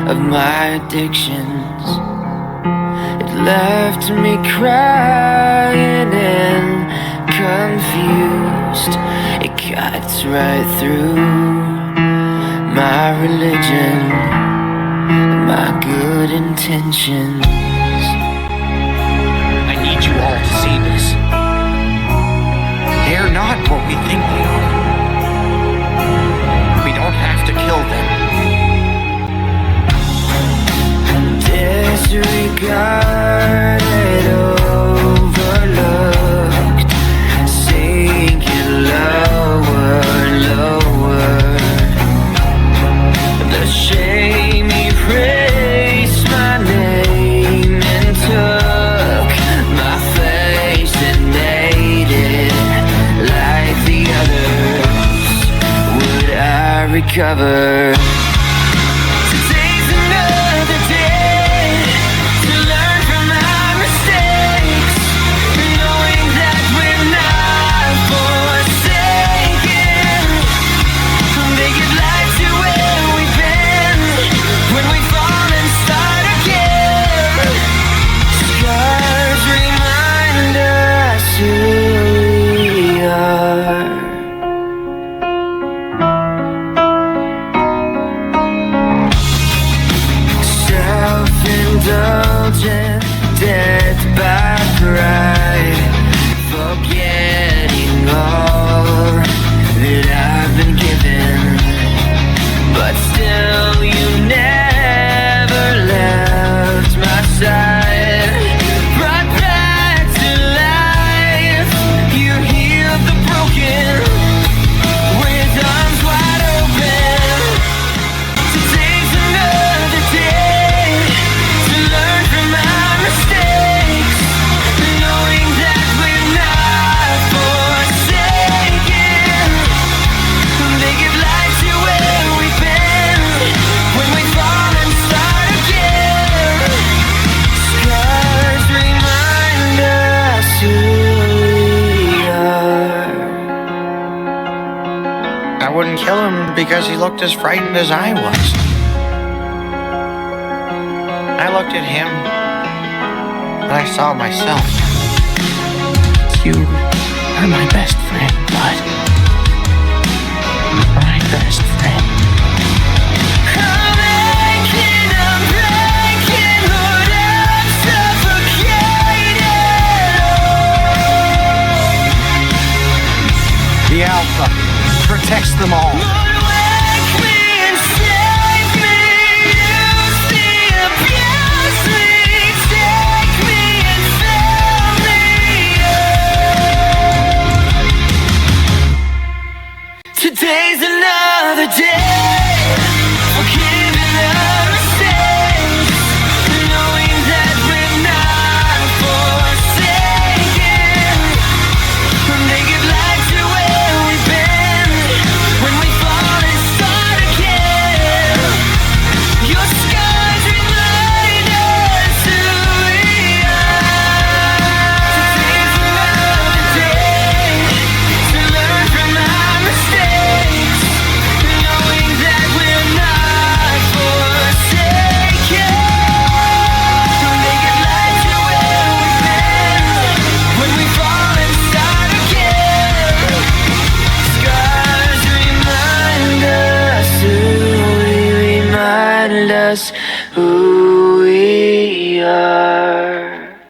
of my addictions. It left me crying and confused. It cuts right through my religion, my good intentions. I need you all to see this. They're not what we think they are. We don't have to kill them. Disregarded, overlooked, sinking lower, lower. The shame erased my name and took my face and made it like the others. Would I recover? Today's another day to learn from my mistakes, knowing that we're not forsaken. They give life to where we've been when we fall and start again. Scars remind us who we are. Self-indulgent, death by pride, forgetting all that I've been given. But still you never left my side. Brought back to life, you healed the broken with arms wide open. Today's another day to learn from our mistakes, knowing that we're not forsaken. They give life to where we've been when we fall and start again. Scars remind us who we are. I wouldn't kill him because he looked as frightened as I was. I looked at him and I saw myself. You are my best friend, bud. My best friend. I'm aching, I'm breaking, Lord, I'm suffocated. The Alpha protects them all. Lord, wake me and save me. Use me, abuse me, take me and fill me up. Today's another day for giving our mistakes, knowing that we're not forsaken. They give life to where we've been when we fall and start again. Your scars remind us who we are. Today's another day to learn from our mistakes, knowing that we're not forsaken. They give life to where we've been when we fall and start again. Scars remind us who we remind us who